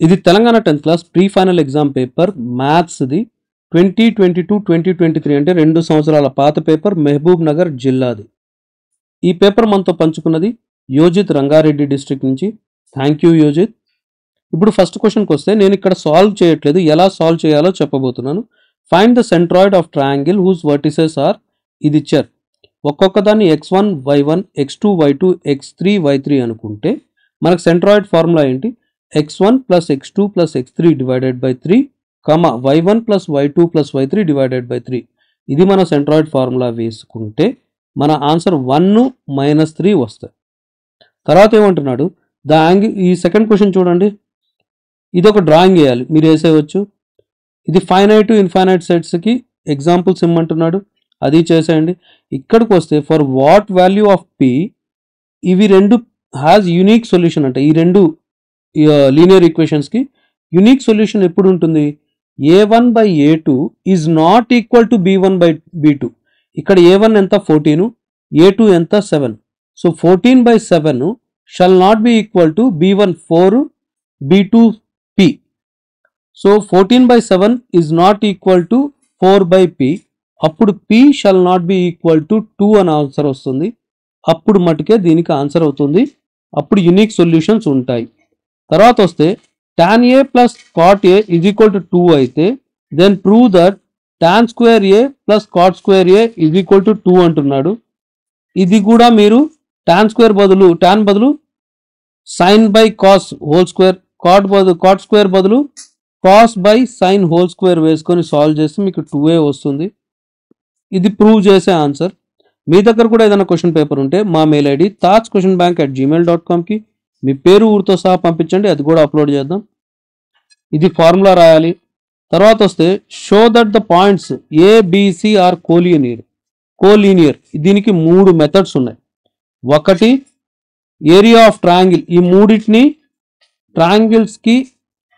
ఇది Telangana 10th class pre final exam paper మ్యాథ్స్ది 2022-2023 అంటే 2 సంవత్సరాల పాత పేపర్ మహబూబ్ నగర్ జిల్లాది. ఈ పేపర్ మనతో పంచుకున్నది యోజిత్ రంగారెడ్డి డిస్ట్రిక్ట్ నుంచి. Thank you Yojith. ఇప్పుడు ఫస్ట్ క్వశ్చన్కి వస్తే నేను ఇక్కడ సాల్వ్ చేయట్లేదు, ఎలా సాల్వ్ చేయాలో చెప్పబోతున్నాను. Find the centroid of triangle whose vertices are, ఇది ఇచ్చారు. ఒక్కొక్క దాన్ని x1 y1 x2 y2 x3 y3 అనుకుంటే మనకు సెంట్రాయిడ్ ఫార్ములా ఏంటి? x1 plus x2 plus x3 divided by 3, y1 plus y2 plus y3 divided by 3. ఇది మన సెంట్రాయిడ్ ఫార్ములా వేసుకుంటే మన ఆన్సర్ 1 - 3 వస్తాయి. తర్వాత ఏమంటున్నాడు, ద యాంగిల్. ఈ సెకండ్ క్వశ్చన్ చూడండి, ఇది ఒక డ్రాయింగ్ వేయాలి, మీరు వేసేయవచ్చు. ఇది ఫైనైట్ ఇన్ఫైనైట్ సెట్స్కి ఎగ్జాంపుల్స్ ఇమ్మంటున్నాడు, అది చేసేయండి. ఇక్కడికి వస్తే for what value of P, ఇవి రెండు హ్యాస్ యూనిక్ సొల్యూషన్. అంటే ఈ రెండు లీనియర్ ఈక్వేషన్స్కి యూనిక్ సొల్యూషన్ ఎప్పుడు ఉంటుంది? a1/a2 is not equal to b1/b2. ఇక్కడ a1 ఎంత 14, a2 ఎంత 7. So 14/7 shall not be equal to b1 4 b2 p. So 14/7 is not equal to 4/p. అప్పుడు p shall not be equal to 2 అని answer వస్తుంది. అప్పుడు మటుకే దీనికి ఆన్సర్ అవుతుంది. అప్పుడు యూనిక్ సొల్యూషన్స్ ఉంటాయి. తర్వాత వస్తే tan a plus cot a is equal to 2 అయితే then prove that tan square a plus cot square a is equal to 2 అంటున్నాడు. ఇది కూడా మీరు tan బదులు sin by cos whole square, cot square బదులు cos by sin whole square వేసుకొని solve చేస్తే మీకు 2a వస్తుంది. ఇది ప్రూవ్ చేసే ఆన్సర్. మీ దగ్గర కూడా ఏదైనా క్వశ్చన్ పేపర్ ఉంటే మా మెయిల్ ఐడి tajquestionbank@gmail.comకి మీ పేరు ఊరితో సహా పంపించండి, అది కూడా అప్లోడ్ చేద్దాం. ఇది ఫార్ములా రాయాలి. తర్వాత వస్తే show that the points ABC are collinear. దీనికి 3 మెథడ్స్ ఉన్నాయి. ఒకటి ఏరియా ఆఫ్ ట్రయాంగిల్, ఈ మూడింటిని ట్రయాంగిల్స్కి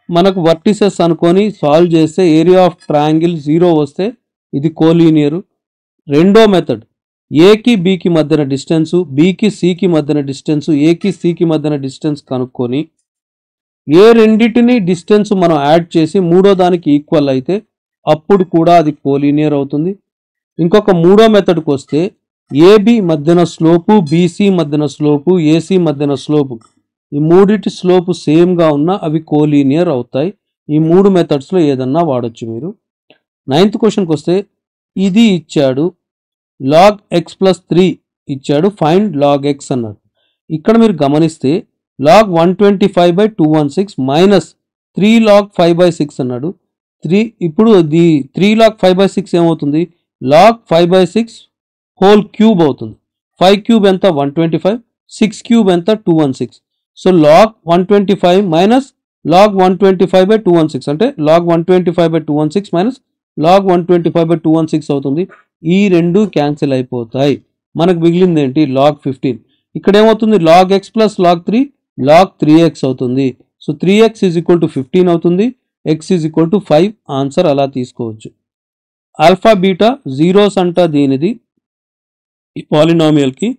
మనకు వర్టిసెస్ అనుకొని సాల్వ్ చేస్తే ఏరియా ఆఫ్ ట్రయాంగిల్ 0 వస్తే ఇది కోలీనియర్. రెండో మెథడ్ ఏకి బికి మధ్యన డిస్టెన్సు, బికి సికి మధ్యన డిస్టెన్సు, ఏకి సికి మధ్యన డిస్టెన్స్ కనుక్కొని ఏ రెండింటిని డిస్టెన్స్ మనం యాడ్ చేసి మూడో దానికి ఈక్వల్ అయితే అప్పుడు కూడా అది కోలీనియర్ అవుతుంది. ఇంకొక మూడో మెథడ్కి వస్తే ఏబి మధ్యన స్లోపు, బీసీ మధ్యన స్లోపు, ఏసీ మధ్యన స్లోపు, ఈ మూడింటి స్లోపు సేమ్గా ఉన్నా అవి కోలీనియర్ అవుతాయి. ఈ 3 మెథడ్స్లో ఏదన్నా వాడచ్చు మీరు. 9th క్వశ్చన్కి వస్తే ఇది ఇచ్చాడు, log x plus 3 ఇచ్చాడు, ఫైండ్ log x అన్నాడు. ఇక్కడ మీరు గమనిస్తే log 125/216 మైనస్ 3 log 5/6 అన్నాడు. ఇప్పుడు 3 log 5/6 ఏమవుతుంది? log 5/6 హోల్ క్యూబ్ అవుతుంది. 5 క్యూబ్ ఎంత? 125, 6 క్యూబ్ ఎంత? 216. సో log 125 మైనస్ log 125/216 అంటే log 125/216 మైనస్ log 125/216 అవుతుంది. ఈ రెండు క్యాన్సిల్ అయిపోతాయి. మనకు మిగిలింది ఏంటి? log 15. ఇక్కడ ఏమవుతుంది? log x plus log 3 log 3x అవుతుంది. So 3x is equal to 15 అవుతుంది, x is equal to 5. Answer అలా తీసుకోవచ్చు. ఆల్ఫా బీటా జీరోస్ అంట దీనిది ఈ పాలినామియల్కి.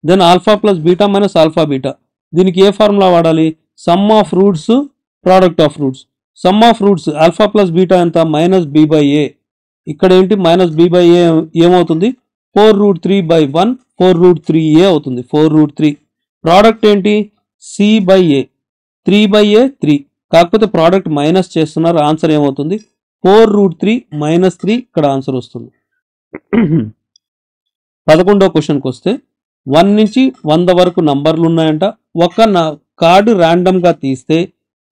Then alpha plus beta minus alpha beta, దీనికి ఏ ఫార్ములా వాడాలి? Sum of roots product of roots. Sum of roots alpha plus beta ఎంత? -b/a. ఇక్కడ ఏంటి? -b/a ఏమవుతుంది? 4√3/1 4√3a అవుతుంది. 4√3. ప్రోడక్ట్ ఏంటి? c/a 3/a 3. కాకపోతే ప్రోడక్ట్ మైనస్ చేస్తున్నారు, ఆన్సర్ ఏమవుతుంది? 4√3 - 3 ఇక్కడ ఆన్సర్ వస్తుంది. 11వ క్వశ్చన్కి వస్తే 1 నుంచి 100 వరకు నంబర్లు ఉన్నాయంట. ఒక కార్డు ర్యాండమ్గా తీస్తే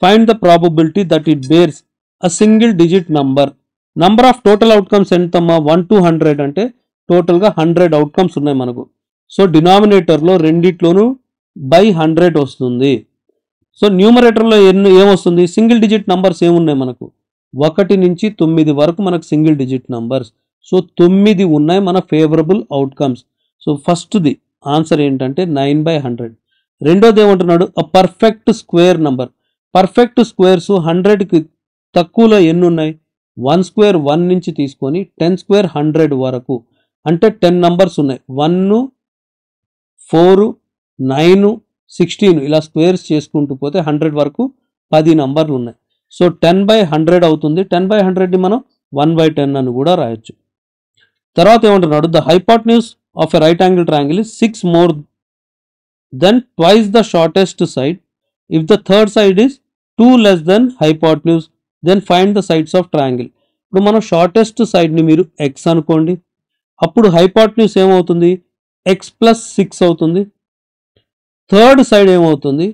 find the probability that it bears a single digit number. Number of total outcomes ఎంతమ్మా? 1 to 100 అంటే టోటల్గా 100 అవుట్కమ్స్ ఉన్నాయి మనకు. సో డినామినేటర్లో రెండిట్లోనూ /100 వస్తుంది. సో న్యూమరేటర్లో ఏమొస్తుంది? సింగిల్ డిజిట్ నంబర్స్ ఏమున్నాయి మనకు? 1 నుంచి 9 వరకు మనకు సింగిల్ డిజిట్ నంబర్స్. సో 9 ఉన్నాయి మన ఫేవరబుల్ అవుట్కమ్స్. సో ఫస్ట్ది ఆన్సర్ ఏంటంటే 9/100. రెండోది ఏమంటున్నాడు? A perfect square number. Perfect squares 100కి తక్కువలో ఎన్ని ఉన్నాయి? 1 స్క్వేర్ 1 నుంచి తీసుకొని 10 స్క్వేర్ 100 వరకు అంటే 10 నంబర్స్ ఉన్నాయి. 1 4 9 16 ఇలా స్క్వేర్స్ చేసుకుంటూ పోతే 100 వరకు 10 నంబర్లు ఉన్నాయి. సో 10/100 అవుతుంది. 10/100ని మనం 1/10 అని కూడా రాయొచ్చు. తర్వాత ఏమంటున్నాడు, the hypotenuse of a right angle triangle is 6 more than twice the shortest side. If the third side is 2 less than hypotenuse, then find the sides of triangle. ఇప్పుడు మనం షార్టెస్ట్ సైడ్ని మీరు x అనుకోండి, అప్పుడు హైపోటెన్యూస్ ఏమవుతుంది, x+6 అవుతుంది. Third side ఏమవుతుంది,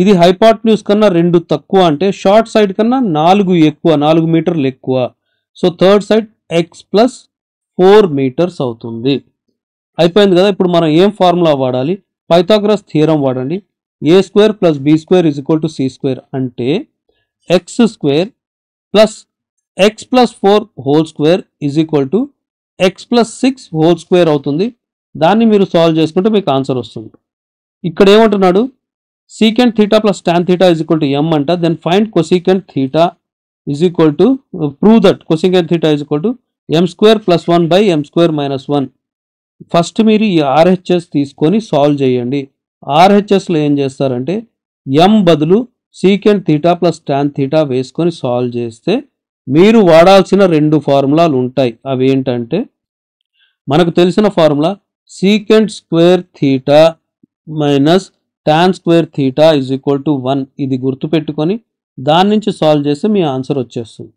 ఇది hypotenuse కన్నా 2 తక్కువ, అంటే షార్ట్ సైడ్ కన్నా 4 ఎక్కువ, 4 మీటర్లు ఎక్కువ. So third side x+4 metres అవుతుంది. అయిపోయింది కదా. ఇప్పుడు మనం ఏం ఫార్ములా వాడాలి, పైథాగరస్ థియరం వాడండి. a² + b² = c², అంటే x² + x+4² = x+6² అవుతుంది. దాన్ని మీరు సాల్వ్ చేసుకుంటే మీకు ఆన్సర్ వస్తుంది. ఇక్కడ ఏమంటున్నాడు, secant θ + tan θ = m అంట. Then find cosecant θ prove that cosecant θ m² + 1/m² - 1. First మీరు ఈ RHS తీసుకొని సాల్వ్ చేయండి. RHSలో ఏం చేస్తారంటే m బదులు secant θ + tan θ వేసుకొని సాల్వ్ చేస్తే మీరు వాడాల్సిన 2 ఫార్ములాలు ఉంటాయి. అవి ఏంటంటే, మనకు తెలిసిన ఫార్ములా secant² θ - tan² θ 1. ఇది గుర్తుపెట్టుకొని దాని నుంచి సాల్వ్ చేస్తే మీ ఆన్సర్ వచ్చేస్తుంది.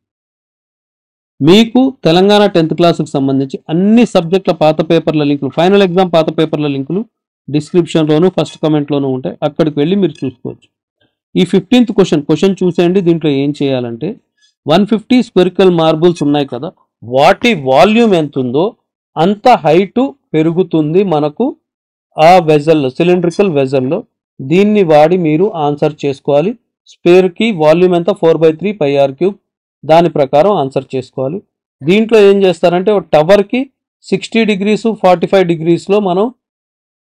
మీకు తెలంగాణ 10th క్లాస్కి సంబంధించి అన్ని సబ్జెక్టుల పాత పేపర్ల లింకులు, ఫైనల్ ఎగ్జామ్ పాత పేపర్ల లింకులు డిస్క్రిప్షన్లోను ఫస్ట్ కమెంట్లోనూ ఉంటాయి. అక్కడికి వెళ్ళి మీరు చూసుకోవచ్చు. ఈ 15th క్వశ్చన్ చూసేయండి. దీంట్లో ఏం చేయాలంటే 150 స్పెరికల్ మార్బుల్స్ ఉన్నాయి కదా, వాటి వాల్యూమ్ ఎంత ఉందో అంత హైటు పెరుగుతుంది మనకు ఆ వెజల్లో, సిలిండ్రికల్ వెజల్లో. దీన్ని వాడి మీరు ఆన్సర్ చేసుకోవాలి. స్పేర్కి వాల్యూమ్ ఎంత, 4/3 πr³. దాని ప్రకారం ఆన్సర్ చేసుకోవాలి. దీంట్లో ఏం చేస్తారంటే టవర్కి 60 degrees 45 degreesలో మనం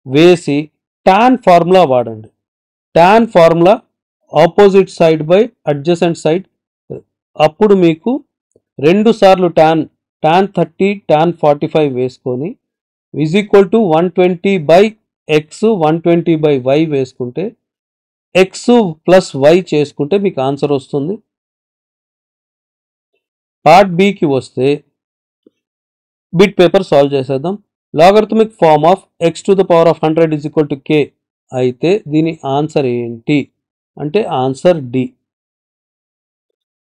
వేసి tan ఫార్ములా వాడండి. tan formula opposite side by adjacent side. అప్పుడు మీకు 2 సార్లు tan 30 tan 45 వేసుకొని = 120/x 120/y వేసుకుంటే x + y చేసుకుంటే మీకు ఆన్సర్ వస్తుంది. పార్ట్ బికి వస్తే బిట్ పేపర్ సాల్వ్ చేసేద్దాం. Logarithmic form of x⁻100 = k అయితే దీని ఆన్సర్ ఏంటి అంటే ఆన్సర్ డి.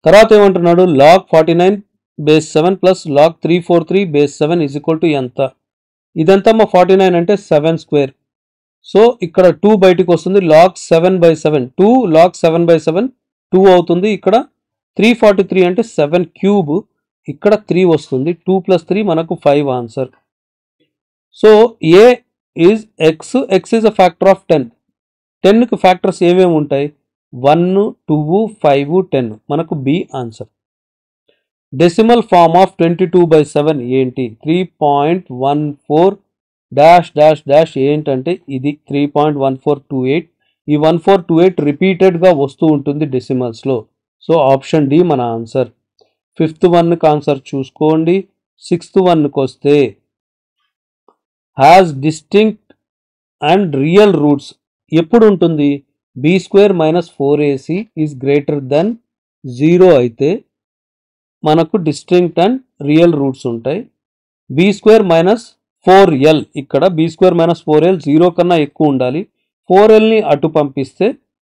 తర్వాత ఏమంటున్నాడు, log 49/7 + log 343/7 = ఎంత. ఇదంతా మా 49 అంటే 7². సో ఇక్కడ 2 బయటికి వస్తుంది. log 7/7 2 log 7/7 2 అవుతుంది. ఇక్కడ 343 అంటే 7³ ఇక్కడ 3 వస్తుంది. 2 + 3 మనకు 5 answer. So A is x is a factor of 10. 10కి ఫ్యాక్టర్స్ ఏమేమి ఉంటాయి, 1 2 5 10. మనకు B answer. Decimal form of 22/7 ఏంటి, 3.14 ఏంటంటే ఇది 3.1428. ఈ 1428 రిపీటెడ్గా వస్తూ ఉంటుంది డెసిమల్స్లో. సో ఆప్షన్ డి మన ఆన్సర్. 5th వన్కి ఆన్సర్ చూసుకోండి. 6th వన్కి వస్తే has distinct and real roots ఎప్పుడు ఉంటుంది, b² - 4ac is greater then 0 అయితే మనకు డిస్టింక్ట్ అండ్ రియల్ రూట్స్ ఉంటాయి. b² - 4l ఇక్కడ b² - 4l 0 కన్నా ఎక్కువ ఉండాలి. 4lని అటు పంపిస్తే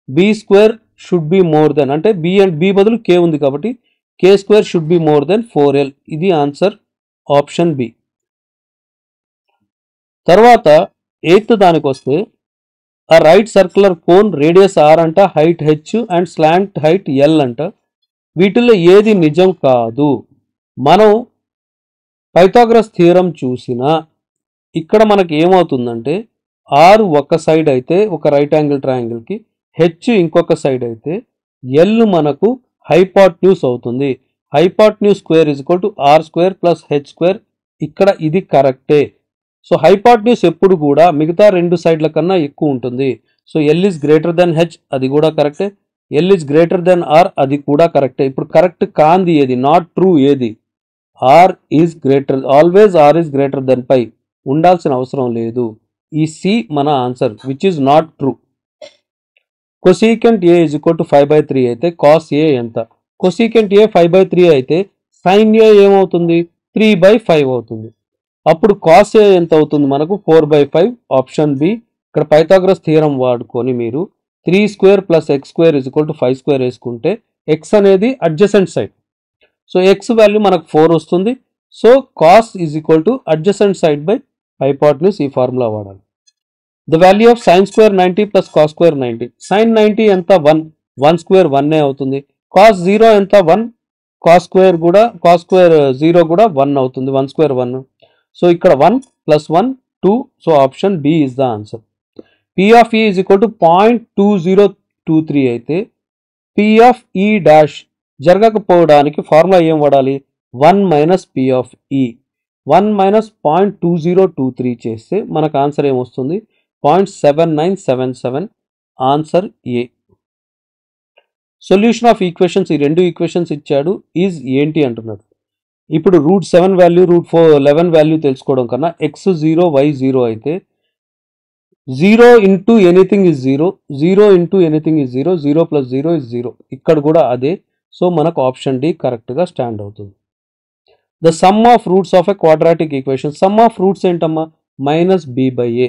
b² should be more than, అంటే b బదులు k ఉంది కాబట్టి k² should be more than 4l. ఇది ఆన్సర్ ఆప్షన్ బి. తర్వాత 8th దానికి వస్తే ఆ right circular cone radius r అంట, height h and slant height l అంట. వీటిల్లో ఏది నిజం కాదు. మనం పైథాగరస్ థియరం చూసినా ఇక్కడ మనకి ఏమవుతుందంటే r ఒక సైడ్ అయితే ఒక రైట్ యాంగిల్ ట్రయాంగిల్కి, h ఇంకొక సైడ్ అయితే l మనకు హైపోటెన్యూస్ అవుతుంది. Hypotenuse square r² + h². ఇక్కడ ఇది కరెక్టే. సో హైపోటెన్యూస్ ఎప్పుడు కూడా మిగతా 2 సైడ్ల కన్నా ఎక్కువ ఉంటుంది. So l is greater than h, అది కూడా కరెక్టే. l is greater than r, అది కూడా కరెక్టే. ఇప్పుడు కరెక్ట్ కాంది ఏది, నాట్ ట్రూ ఏది, r is greater, always r is greater than π. ఉండాల్సిన అవసరం లేదు. ఈ సి మన answer, which is not true. Cosecant A is equal to 5/3 అయితే కాస్ ఏ ఎంత? కొసీకెంట్ ఏ 5/3 అయితే సైన్ ఏ ఏమవుతుంది? 3/5 అవుతుంది. అప్పుడు కాస్ ఏ ఎంత అవుతుంది మనకు? 4/5. Option B. ఇక్కడ పైథాగరస్ థియరం వాడుకొని మీరు 3² + x² = 5² వేసుకుంటే x అనేది adjacent side. So x value మనకు 4 వస్తుంది. So cos is equal to adjacent side by hypotenuse. ఈ ఫార్ములా వాడాలి. The value of sin square 90 + cos square 90. sin 90 ఎంత? 1. 1 స్క్వేర్ 1 అవుతుంది. cos 0 ఎంత? 1. cos స్క్వేర్ 0 కూడా 1 అవుతుంది. 1 స్క్వేర్ 1. సో ఇక్కడ 1 + 1 2. So option B is the answer. P of E is equal to 0.2023 అయితే P of E dash జరగకపోవడానికి formula ఏం వాడాలి? 1 - P of E. 1 - 0.2023 చేస్తే మనకు ఆన్సర్ ఏమొస్తుంది? 0.7977. Answer A. Solution of equations, ఈ రెండు ఈక్వేషన్స్ ఇచ్చాడు, ఈజ్ ఏంటి అంటున్నాడు. ఇప్పుడు √7 వాల్యూ √11 వాల్యూ తెలుసుకోవడం కన్నా x0 y0 అయితే 0 into anything is 0, 0 into anything is 0, 0 plus 0 is 0. ఇక్కడ కూడా అదే. సో మనకు ఆప్షన్ డి కరెక్ట్గా స్టాండ్ అవుతుంది. The sum of roots of a quadratic equation. Some of roots ఏంటమ్మా? -b/a.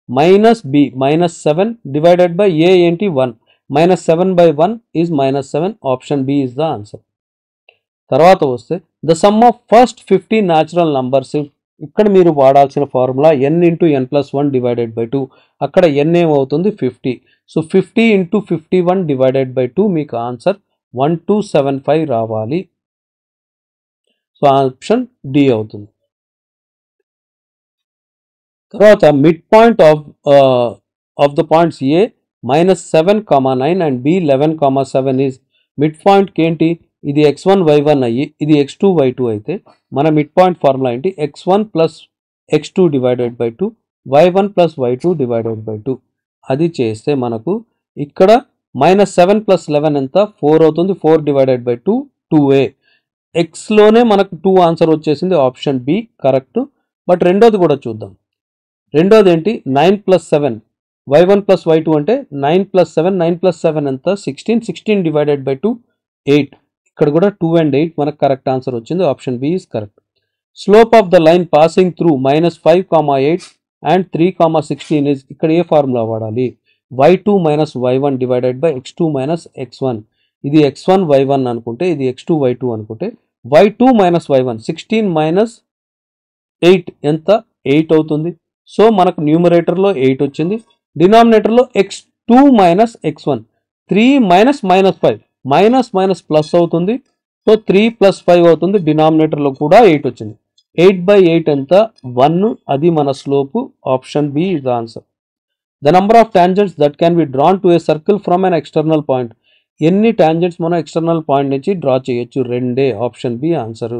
-b -7 divided by a ఏంటి? 1. -7/1 is -7. Option B is the answer. తర్వాత వస్తే the sum of first 50 natural numbers. ఇక్కడ మీరు వాడాల్సిన formula n × n+1 divided by 2. అక్కడ n ఏమవుతుంది? 50. So 50 × 51 divided by 2 మీకు ఆన్సర్ 1275 రావాలి. సో ఆప్షన్ డి అవుతుంది. తర్వాత mid point of the points A -7, 9 and B 11, 7 is mid పాయింట్కి ఏంటి? ఇది x1 y1 అయ్యి ఇది x2 y2 అయితే మన మిడ్ పాయింట్ ఫార్ములా ఏంటి? x1 + x2 divided by 2, y1 + y2 divided by 2. అది చేస్తే మనకు ఇక్కడ -7 + 11 ఎంత? 4 అవుతుంది. 4 డివైడెడ్ బై 2 2a. ఎక్స్లోనే మనకు 2 ఆన్సర్ వచ్చేసింది. Option B correct. బట్ రెండోది కూడా చూద్దాం. రెండోది ఏంటి? 9 + 7 y1 + y2 అంటే 9 + 7, 9 + 7 ఎంత? 16. 16 డివైడెడ్ బై 2 8. ఇక్కడ కూడా 2 and 8 మనకు కరెక్ట్ ఆన్సర్ వచ్చింది. Option B is correct. Slope of the line passing through -5, 8 and 3, 16 is ఇక్కడ ఏ ఫార్ములా వాడాలి? y2 - y1 divided by x2 - x1. ఇది x1 y1 అనుకుంటే ఇది x2 y2 అనుకుంటే y2 - y1 16 - 8 ఎంత? 8 అవుతుంది. సో మనకు న్యూమరేటర్లో 8 వచ్చింది. డినామినేటర్లో x2 - x1 3 -5 మైనస్ ప్లస్ అవుతుంది. సో 3 + 5 అవుతుంది. డినామినేటర్లో కూడా 8 వచ్చింది. 8/8 ఎంత? 1. అది మన slope. Option B is the answer. The number of tangents that can be drawn to a circle from an external point. ఎన్ని టాంజెంట్స్ మనం ఎక్స్టర్నల్ పాయింట్ నుంచి డ్రా చేయొచ్చు? 2. Option B answer.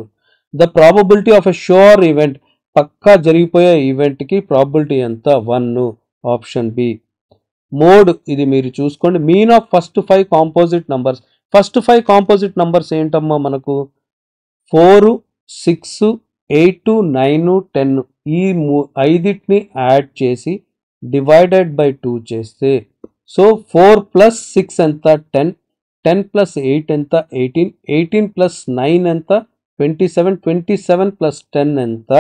The probability of a sure event. పక్కా జరిగిపోయే ఈవెంట్కి probability ఎంత? 1. Option B. Mode ఇది మీరు చూసుకోండి. Mean of first 5 composite numbers. First 5 composite numbers ఏంటమ్మా మనకు? 4, 6, 8, 9, 10. ఈ 5ని యాడ్ చేసి డివైడెడ్ బై 2 చేస్తే సో 4 + 6 ఎంత? 10. 10 + 8 ఎంత? 18. 18 + 9 ఎంత? 27. 27 + 10 ఎంత?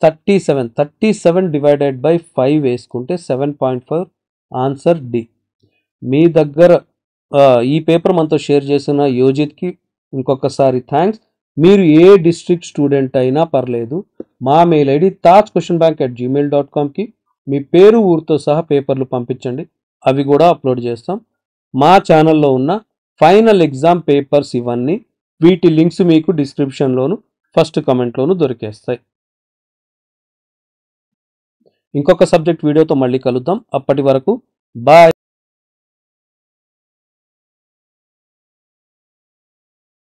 37. 37 డివైడెడ్ బై 5 వేసుకుంటే 7.4. Answer D. మీ దగ్గర ఈ పేపర్ మనతో షేర్ చేసిన యోజిత్కి ఇంకొకసారి థ్యాంక్స్. మీరు ఏ డిస్ట్రిక్ట్ స్టూడెంట్ అయినా పర్లేదు, మా మెయిల్ ఐడి tajquestionbank@gmail.comకి మీ పేరు ఊరితో సహా పేపర్లు పంపించండి. అవి కూడా అప్లోడ్ చేస్తాం. మా ఛానల్లో ఉన్న ఫైనల్ ఎగ్జామ్ పేపర్స్ ఇవన్నీ, వీటి లింక్స్ మీకు డిస్క్రిప్షన్లోను ఫస్ట్ కమెంట్లోను దొరికేస్తాయి. ఇంకొక సబ్జెక్ట్ వీడియోతో మళ్ళీ కలుద్దాం. అప్పటి వరకు బాయ్.